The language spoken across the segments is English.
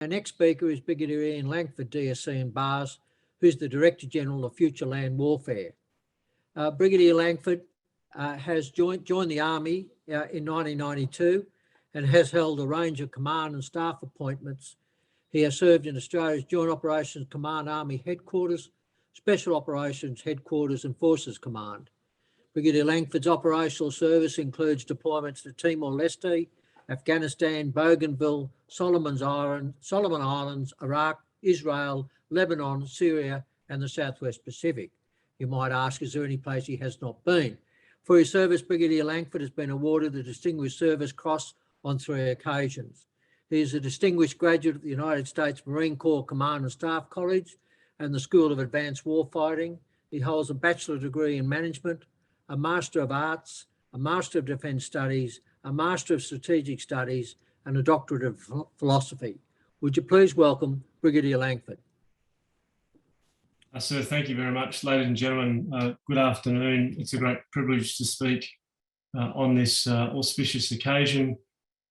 Our next speaker is Brigadier Langford, DSC and Bars, who's the Director General of Future Land Warfare. Brigadier Langford has joined the Army in 1992 and has held a range of command and staff appointments. He has served in Australia's Joint Operations Command Army Headquarters, Special Operations Headquarters and Forces Command. Brigadier Langford's operational service includes deployments to Timor-Leste, Afghanistan, Bougainville, Solomon Islands, Iraq, Israel, Lebanon, Syria, and the Southwest Pacific. You might ask, is there any place he has not been? For his service, Brigadier Langford has been awarded the Distinguished Service Cross on 3 occasions. He is a distinguished graduate of the United States Marine Corps Command and Staff College and the School of Advanced Warfighting. He holds a bachelor degree in management, a Master of Arts, a Master of Defence Studies, a Master of Strategic Studies, and a Doctorate of Philosophy. Would you please welcome Brigadier Langford? Sir, thank you very much. Ladies and gentlemen, good afternoon. It's a great privilege to speak on this auspicious occasion.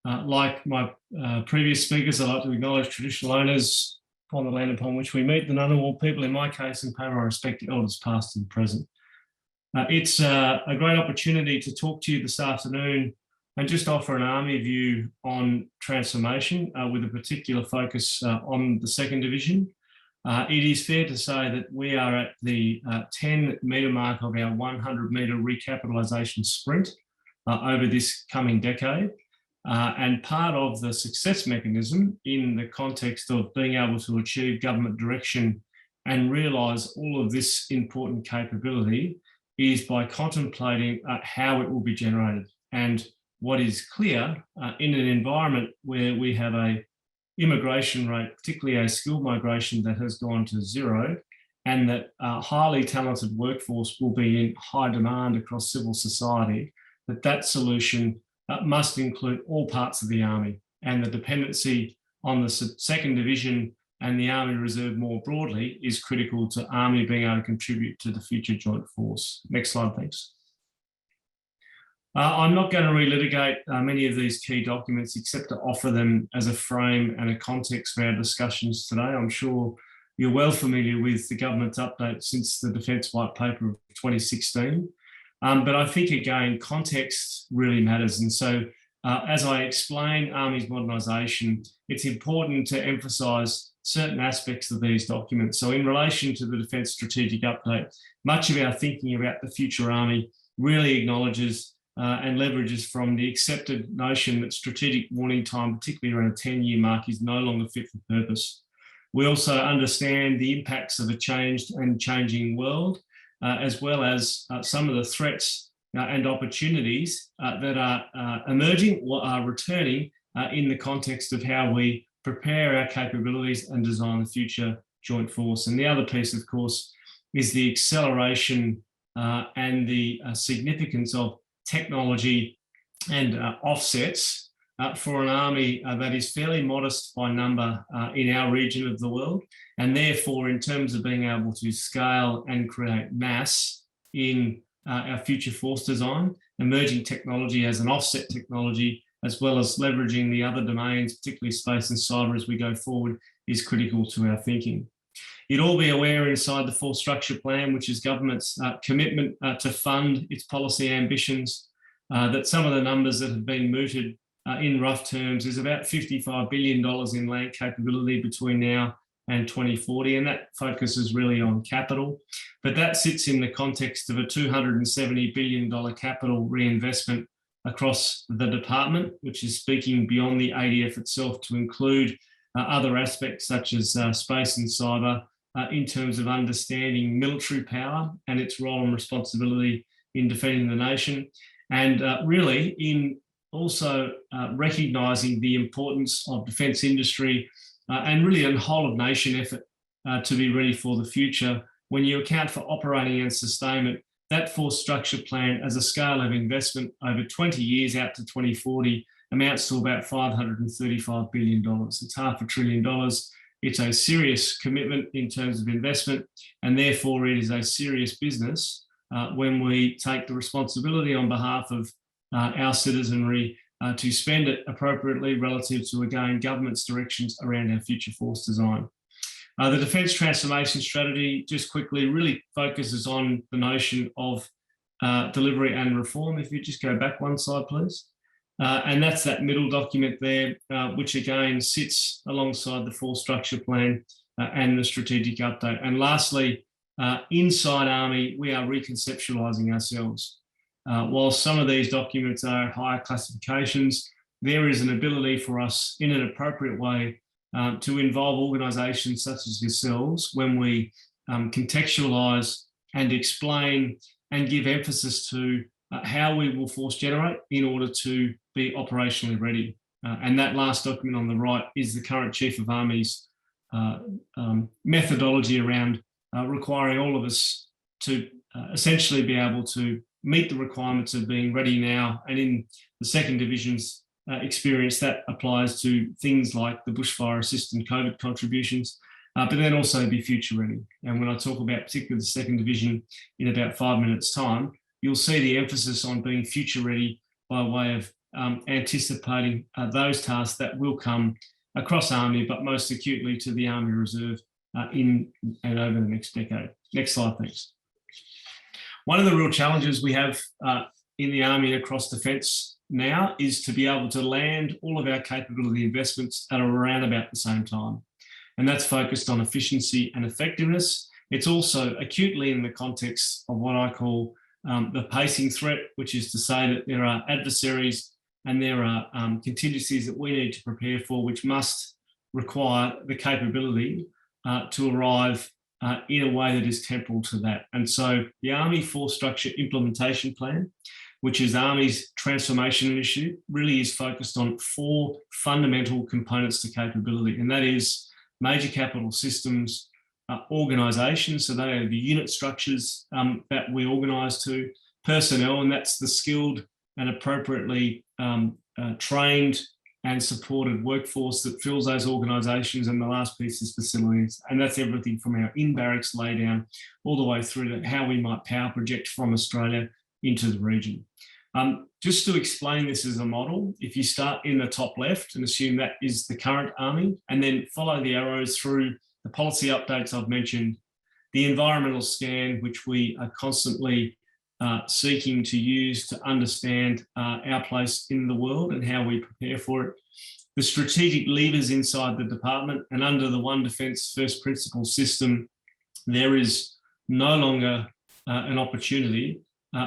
Like my previous speakers, I'd like to acknowledge traditional owners upon the land upon which we meet, the Ngunnawal people in my case, and pay my respect to elders past and present. It's a great opportunity to talk to you this afternoon and just offer an Army view on transformation with a particular focus on the 2nd Division. It is fair to say that we are at the 10-metre mark of our 100-metre recapitalisation sprint over this coming decade. And part of the success mechanism in the context of being able to achieve government direction and realise all of this important capability is by contemplating how it will be generated. And what is clear in an environment where we have a immigration rate, particularly a skilled migration that has gone to zero, and that a highly talented workforce will be in high demand across civil society, that solution must include all parts of the Army, and the dependency on the 2nd Division and the Army Reserve more broadly is critical to Army being able to contribute to the future joint force. Next slide, thanks. I'm not going to relitigate many of these key documents except to offer them as a frame and a context for our discussions today. I'm sure you're well familiar with the government's update since the Defence White Paper of 2016. But I think, again, context really matters. And so as I explain Army's modernisation, it's important to emphasise certain aspects of these documents. So in relation to the Defence Strategic Update, much of our thinking about the future Army really acknowledges and leverages from the accepted notion that strategic warning time, particularly around a 10-year mark, is no longer fit for purpose. We also understand the impacts of a changed and changing world, as well as some of the threats and opportunities that are emerging or are returning in the context of how we prepare our capabilities and design the future joint force. And the other piece, of course, is the acceleration and the significance of technology and offsets for an Army that is fairly modest by number in our region of the world, and therefore in terms of being able to scale and create mass in our future force design, emerging technology as an offset technology, as well as leveraging the other domains, particularly space and cyber as we go forward, is critical to our thinking. You'd all be aware inside the Force Structure Plan, which is government's commitment to fund its policy ambitions, that some of the numbers that have been mooted in rough terms is about $55 billion in land capability between now and 2040, and that focuses really on capital. But that sits in the context of a $270 billion capital reinvestment across the department, which is speaking beyond the ADF itself to include other aspects such as space and cyber, in terms of understanding military power and its role and responsibility in defending the nation, and really in also recognising the importance of defence industry and really a whole of nation effort to be ready for the future. When you account for operating and sustainment, that Force Structure Plan as a scale of investment over 20 years out to 2040 amounts to about $535 billion. It's $500 billion. It's a serious commitment in terms of investment, and therefore it is a serious business when we take the responsibility on behalf of our citizenry to spend it appropriately relative to, again, government's directions around our future force design. The Defence Transformation Strategy, just quickly, really focuses on the notion of delivery and reform. If you just go back one slide, please. And that's that middle document there, which again sits alongside the Force Structure Plan and the Strategic Update. And lastly, inside Army, we are reconceptualising ourselves. While some of these documents are higher classifications, there is an ability for us in an appropriate way to involve organisations such as yourselves when we contextualise and explain and give emphasis to how we will force generate in order to be operationally ready. And that last document on the right is the current Chief of Army's methodology around requiring all of us to essentially be able to meet the requirements of being ready now. And in the 2nd Division's experience, that applies to things like the bushfire assist and COVID contributions, but then also be future ready. And when I talk about particularly the 2nd Division in about 5 minutes' time, you'll see the emphasis on being future ready by way of anticipating those tasks that will come across Army, but most acutely to the Army Reserve in and over the next decade. Next slide, thanks. One of the real challenges we have in the Army and across Defence now is to be able to land all of our capability investments at around about the same time. And that's focused on efficiency and effectiveness. It's also acutely in the context of what I call the pacing threat, which is to say that there are adversaries and there are contingencies that we need to prepare for, which must require the capability to arrive in a way that is temporal to that. And so the Army Force Structure Implementation Plan, which is Army's transformation initiative, really is focused on 4 fundamental components to capability, and that is major capital systems, organisation, so they are the unit structures that we organise to, personnel, and that's the skilled and appropriately trained and supported workforce that fills those organisations, and the last piece is facilities, and that's everything from our in-barracks laydown all the way through to how we might power project from Australia into the region. Just to explain this as a model, if you start in the top left and assume that is the current Army, and then follow the arrows through the policy updates I've mentioned, the environmental scan, which we are constantly seeking to use to understand our place in the world and how we prepare for it, the strategic levers inside the department, and under the One Defence First Principles system, there is no longer an opportunity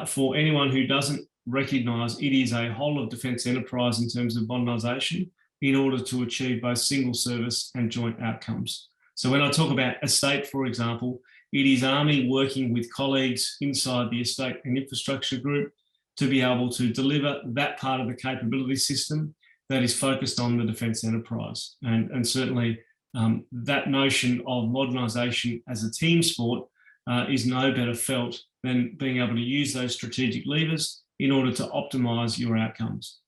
for anyone who doesn't recognise it is a whole of defence enterprise in terms of modernisation in order to achieve both single service and joint outcomes. So when I talk about estate, for example, it is Army working with colleagues inside the estate and infrastructure group to be able to deliver that part of the capability system that is focused on the defence enterprise. And certainly that notion of modernisation as a team sport is no better felt than being able to use those strategic levers in order to optimise your outcomes.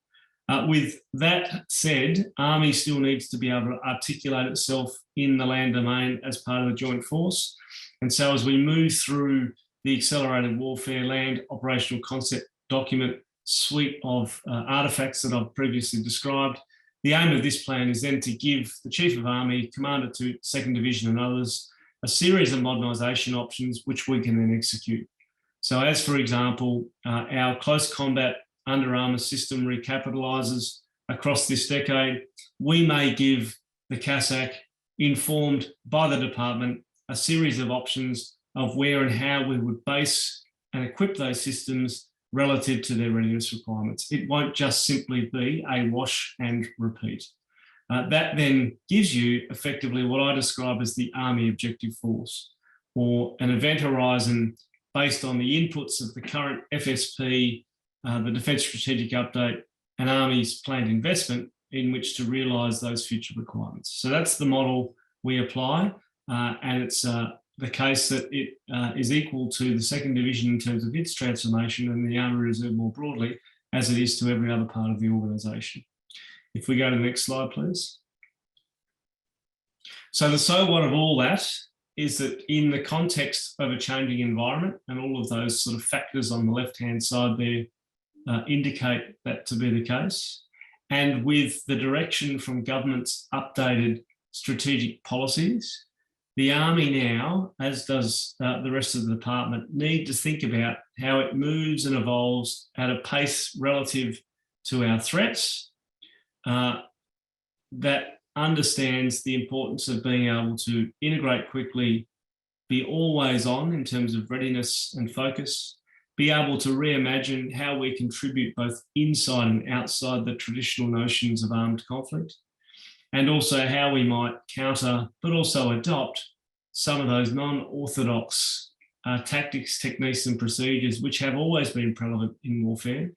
With that said, Army still needs to be able to articulate itself in the land domain as part of the joint force. And so as we move through the Accelerated Warfare Land Operational Concept document suite of artefacts that I've previously described, the aim of this plan is then to give the Chief of Army, Commander to 2nd Division and others, a series of modernisation options which we can then execute. So as, for example, our close combat under armour system recapitalises across this decade, we may give the CASAC, informed by the department, a series of options of where and how we would base and equip those systems relative to their readiness requirements. It won't just simply be a wash and repeat. That then gives you effectively what I describe as the Army Objective Force, or an event horizon based on the inputs of the current FSP, the Defence Strategic Update, and Army's planned investment in which to realise those future requirements. So that's the model we apply, and it's the case that it is equal to the 2nd Division in terms of its transformation and the Army Reserve more broadly, as it is to every other part of the organisation. If we go to the next slide, please. So the so what of all that is that in the context of a changing environment, and all of those sort of factors on the left-hand side there indicate that to be the case, And with the direction from government's updated strategic policies, the Army now, as does the rest of the department, need to think about how it moves and evolves at a pace relative to our threats that understands the importance of being able to integrate quickly, be always on in terms of readiness and focus, be able to reimagine how we contribute both inside and outside the traditional notions of armed conflict, and also how we might counter, but also adopt some of those non-orthodox tactics, techniques and procedures which have always been prevalent in warfare,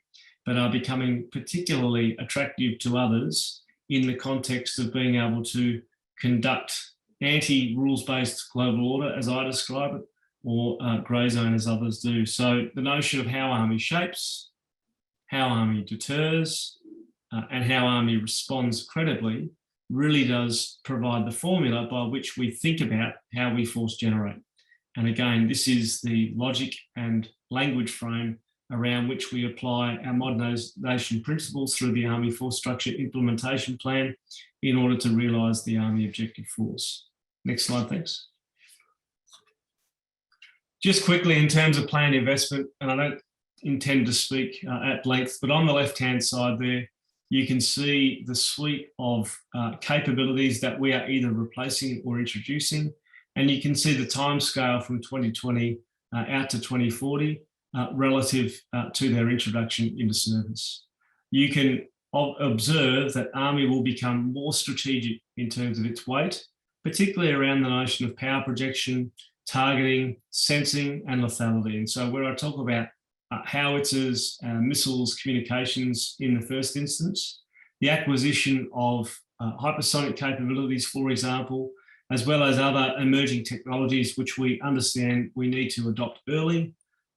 but are becoming particularly attractive to others in the context of being able to conduct anti-rules-based global order, as I describe it, or grey zone as others do. So the notion of how Army shapes, how Army deters, and how Army responds credibly really does provide the formula by which we think about how we force generate. And again, this is the logic and language frame around which we apply our modernisation principles through the Army Force Structure Implementation Plan in order to realise the Army Objective Force. Next slide, thanks. Just quickly in terms of planned investment, and I don't intend to speak at length, but on the left-hand side there, you can see the suite of capabilities that we are either replacing or introducing, and you can see the timescale from 2020 out to 2040 relative to their introduction into service. You can observe that Army will become more strategic in terms of its weight, particularly around the notion of power projection, targeting, sensing, and lethality. And so where I talk about howitzers, missiles, communications in the first instance, the acquisition of hypersonic capabilities, for example, as well as other emerging technologies which we understand we need to adopt early,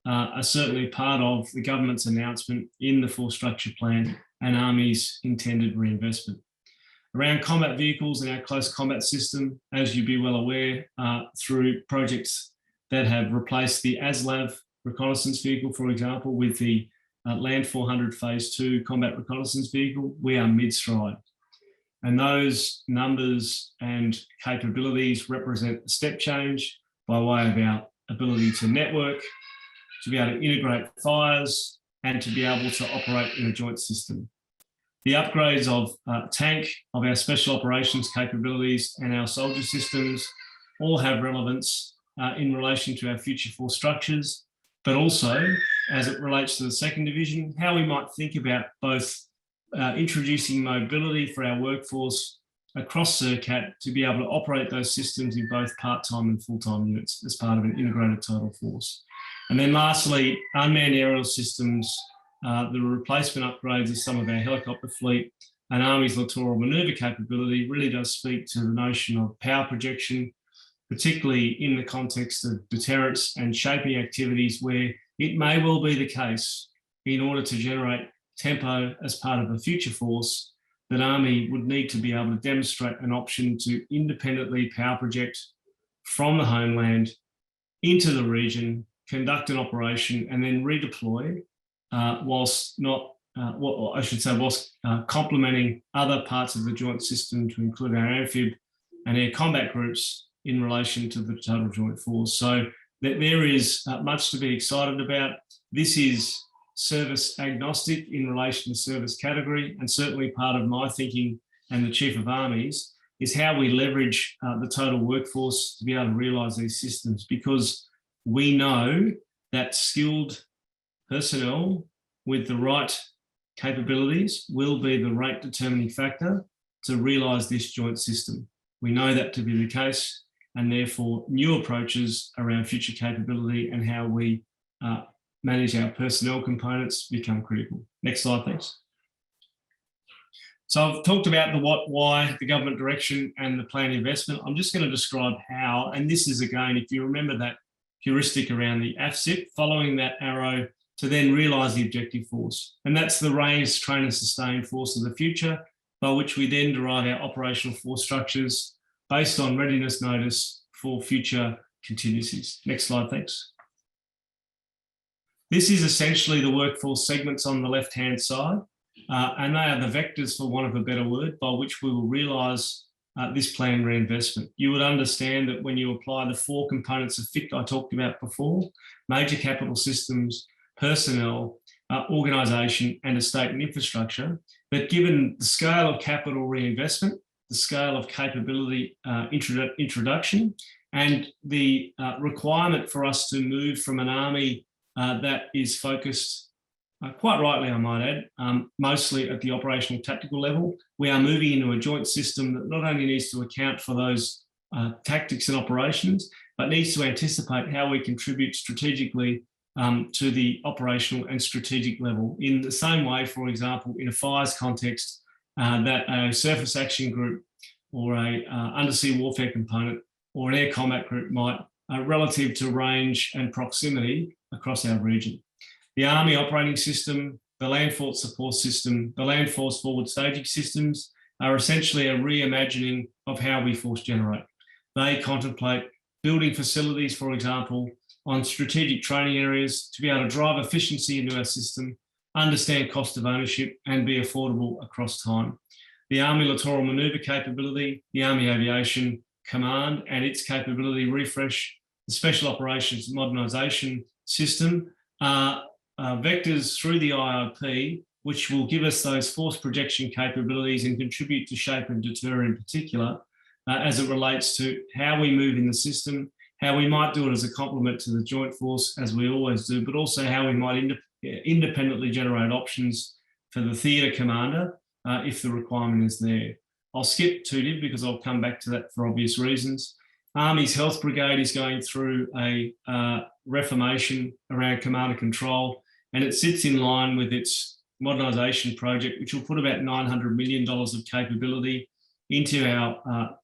are certainly part of the government's announcement in the Force Structure Plan and Army's intended reinvestment. Around combat vehicles and our close combat system, as you'd be well aware, through projects that have replaced the ASLAV reconnaissance vehicle, for example, with the Land 400 Phase 2 combat reconnaissance vehicle, we are mid-stride. And those numbers and capabilities represent a step change by way of our ability to network, to be able to integrate fires, and to be able to operate in a joint system. The upgrades of tank, of our special operations capabilities and our soldier systems all have relevance in relation to our future force structures, but also as it relates to the 2nd Division, how we might think about both introducing mobility for our workforce across CERCAT to be able to operate those systems in both part-time and full-time units as part of an integrated total force. And then lastly, unmanned aerial systems, the replacement upgrades of some of our helicopter fleet and Army's littoral manoeuvre capability really does speak to the notion of power projection, particularly in the context of deterrence and shaping activities where it may well be the case in order to generate tempo as part of a future force that Army would need to be able to demonstrate an option to independently power project from the homeland into the region, conduct an operation and then redeploy whilst complementing other parts of the joint system to include our amphib and air combat groups in relation to the total joint force. So there is much to be excited about. This is service agnostic in relation to service category, and certainly part of my thinking and the Chief of Armies is how we leverage the total workforce to be able to realise these systems, because we know that skilled personnel with the right capabilities will be the rate determining factor to realise this joint system. We know that to be the case, and therefore new approaches around future capability and how we manage our personnel components become critical. Next slide, thanks. So I've talked about the what, why, the government direction and the planned investment. I'm just going to describe how, and this is again, if you remember that heuristic around the AFSIP, following that arrow to then realise the objective force. And that's the raised, train and sustain force of the future, by which we then derive our operational force structures based on readiness notice for future contingencies. Next slide, thanks. This is essentially the workforce segments on the left-hand side. and they are the vectors, for want of a better word, by which we will realise this planned reinvestment. You would understand that when you apply the 4 components of FIT I talked about before, major capital systems, personnel, organisation and estate and infrastructure, that given the scale of capital reinvestment, the scale of capability introduction, and the requirement for us to move from an army that is focused, quite rightly I might add, mostly at the operational tactical level, we are moving into a joint system that not only needs to account for those tactics and operations, but needs to anticipate how we contribute strategically to the operational and strategic level. In the same way, for example, in a fires context, that a surface action group or a undersea warfare component or an air combat group might, relative to range and proximity across our region. The Army operating system, the land force support system, the land force forward staging systems are essentially a reimagining of how we force generate. They contemplate building facilities, for example, on strategic training areas to be able to drive efficiency into our system, understand cost of ownership and be affordable across time. The Army littoral manoeuvre capability, the Army Aviation Command and its capability refresh, the Special Operations Modernisation System are vectors through the IOP, which will give us those force projection capabilities and contribute to shape and deter in particular, as it relates to how we move in the system, how we might do it as a complement to the joint force, as we always do, but also how we might independently generate options for the theatre commander if the requirement is there. I'll skip 2DIV because I'll come back to that for obvious reasons. Army's Health Brigade is going through a reformation around command and control, and it sits in line with its modernisation project, which will put about $900 million of capability into our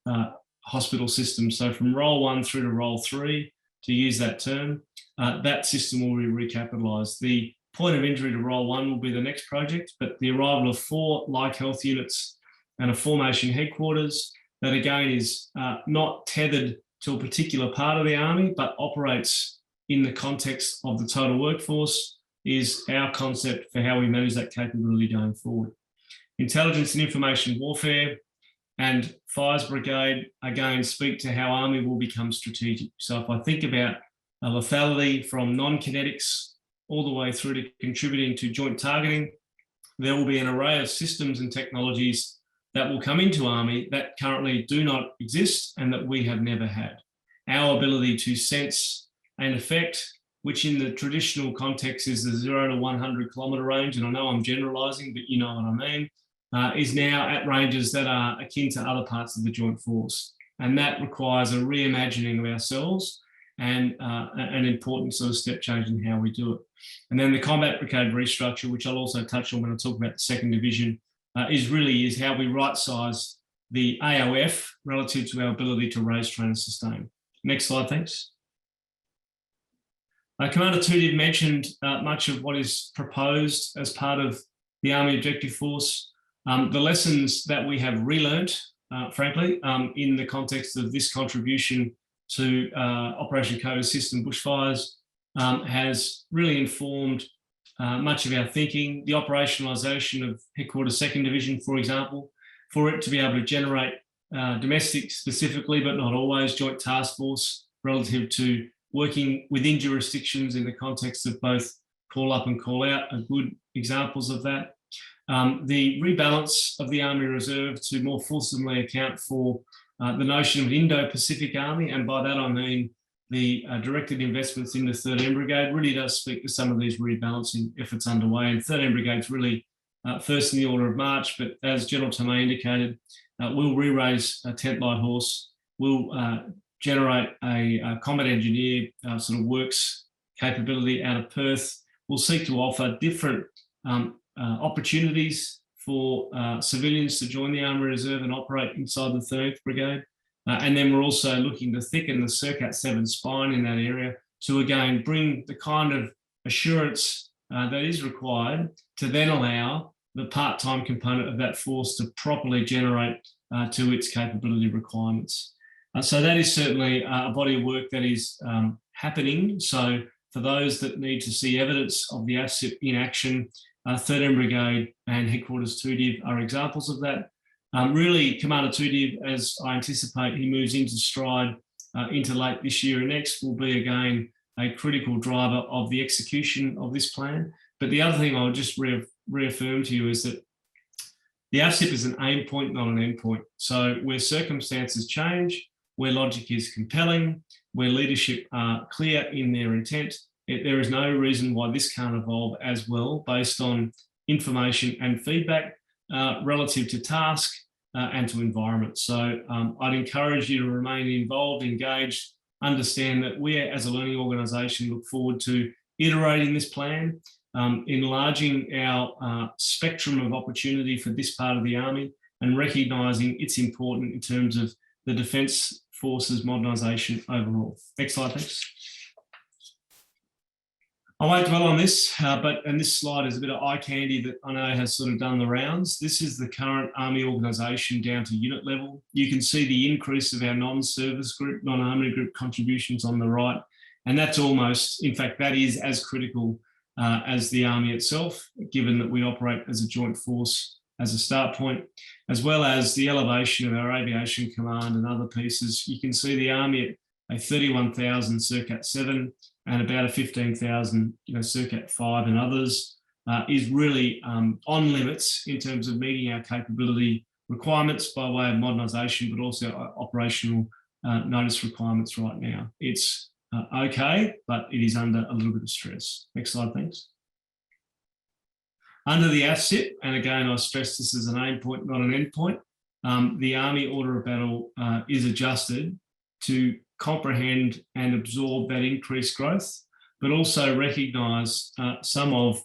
hospital system. So from role 1 through to role 3, to use that term, that system will be recapitalised. The point of entry to role 1 will be the next project, but the arrival of 4 like health units and a formation headquarters that again is not tethered to a particular part of the Army, but operates in the context of the total workforce is our concept for how we manage that capability going forward. Intelligence and information warfare and Fires Brigade, again, speak to how Army will become strategic. So if I think about a lethality from non-kinetics all the way through to contributing to joint targeting, there will be an array of systems and technologies that will come into Army that currently do not exist and that we have never had. Our ability to sense and affect, which in the traditional context is the 0 to 100 kilometre range, and I know I'm generalising, but you know what I mean, is now at ranges that are akin to other parts of the joint force. And that requires a reimagining of ourselves and an important sort of step change in how we do it. And then the combat brigade restructure, which I'll also touch on when I talk about the 2nd Division, is how we right-size the AOF relative to our ability to raise, train and sustain. Next slide, thanks. Commander 2DIV mentioned much of what is proposed as part of the Army Objective Force. The lessons that we have relearnt, frankly, in the context of this contribution to Operation Code System bushfires has really informed much of our thinking. The operationalisation of Headquarters 2nd Division, for example, for it to be able to generate domestic specifically, but not always, joint task force relative to working within jurisdictions in the context of both call up and call out are good examples of that. The rebalance of the Army Reserve to more fulsomely account for the notion of an Indo-Pacific Army, and by that I mean the directed investments in the 13 Brigade really does speak to some of these rebalancing efforts underway. And 13 Brigade's really first in the order of March, but as General Tomei indicated, we'll re-raise a 10th Light Horse, we'll generate a combat engineer sort of works capability out of Perth. We'll seek to offer different opportunities for civilians to join the Army Reserve and operate inside the 13th Brigade. And then we're also looking to thicken the Circat 7 spine in that area to again bring the kind of assurance that is required to then allow the part-time component of that force to properly generate to its capability requirements. So that is certainly a body of work that is happening. So for those that need to see evidence of the asset in action, 13 Brigade and Headquarters 2 Div are examples of that. Really, Commander 2 Div, as I anticipate he moves into stride into late this year and next, will be again a critical driver of the execution of this plan. But the other thing I'll just reaffirm to you is that the RCIP is an aim point, not an end point. So where circumstances change, where logic is compelling, where leadership are clear in their intent, there is no reason why this can't evolve as well based on information and feedback relative to task and to environment. So I'd encourage you to remain involved, engaged, understand that we as a learning organisation look forward to iterating this plan, enlarging our spectrum of opportunity for this part of the Army and recognising it's important in terms of the Defence Forces modernisation overall. Next slide, thanks. I won't dwell on this, and this slide is a bit of eye candy that I know has sort of done the rounds. This is the current Army organisation down to unit level. You can see the increase of our non-service group, non-Army group contributions on the right, and that's almost, in fact, that is as critical as the Army itself, given that we operate as a joint force as a start point, as well as the elevation of our aviation command and other pieces. You can see the Army at a 31,000 Circat 7 and about a 15,000 Circat 5 and others is really on limits in terms of meeting our capability requirements by way of modernisation, but also operational notice requirements right now. It's okay, but it is under a little bit of stress. Next slide, thanks. Under the AFCIP, and again, I stress this as an aim point, not an end point, the Army Order of Battle is adjusted to comprehend and absorb that increased growth, but also recognise some of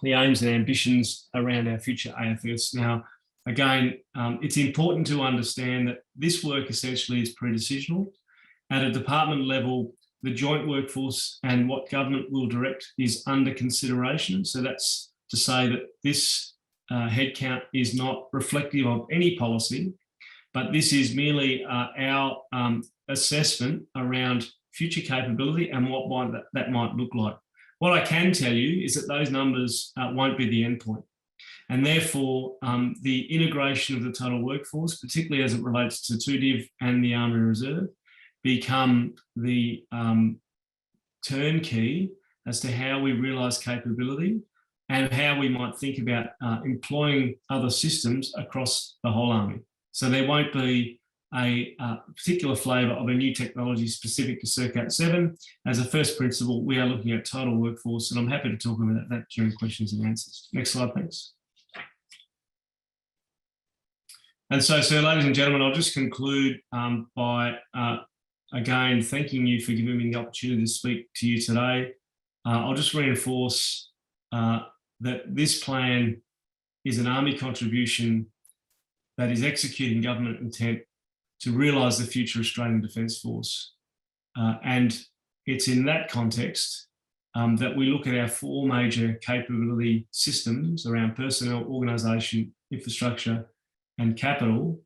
the aims and ambitions around our future AFS. Now, again, it's important to understand that this work essentially is pre-decisional. At a department level, the joint workforce and what government will direct is under consideration. So that's to say that this headcount is not reflective of any policy, but this is merely our assessment around future capability and what that might look like. What I can tell you is that those numbers won't be the endpoint. And therefore, the integration of the total workforce, particularly as it relates to 2DIV and the Army Reserve, become the turnkey as to how we realise capability and how we might think about employing other systems across the whole Army. So there won't be a particular flavour of a new technology specific to Circat 7. As a first principle, we are looking at total workforce, and I'm happy to talk about that during questions and answers. Next slide, thanks. And so, ladies and gentlemen, I'll just conclude by, again, thanking you for giving me the opportunity to speak to you today. I'll just reinforce that this plan is an Army contribution that is executing government intent to realise the future Australian Defence Force. And it's in that context that we look at our 4 major capability systems around personnel, organisation, infrastructure and capital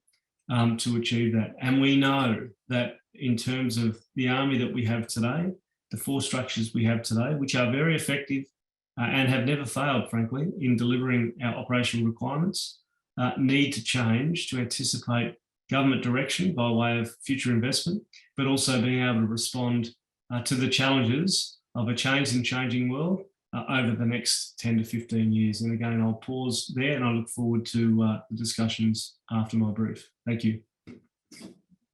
to achieve that. And we know that in terms of the Army that we have today, the 4 structures we have today, which are very effective and have never failed, frankly, in delivering our operational requirements, need to change to anticipate government direction by way of future investment, but also being able to respond to the challenges of a changing world over the next 10 to 15 years. And again, I'll pause there and I look forward to the discussions after my brief. Thank you.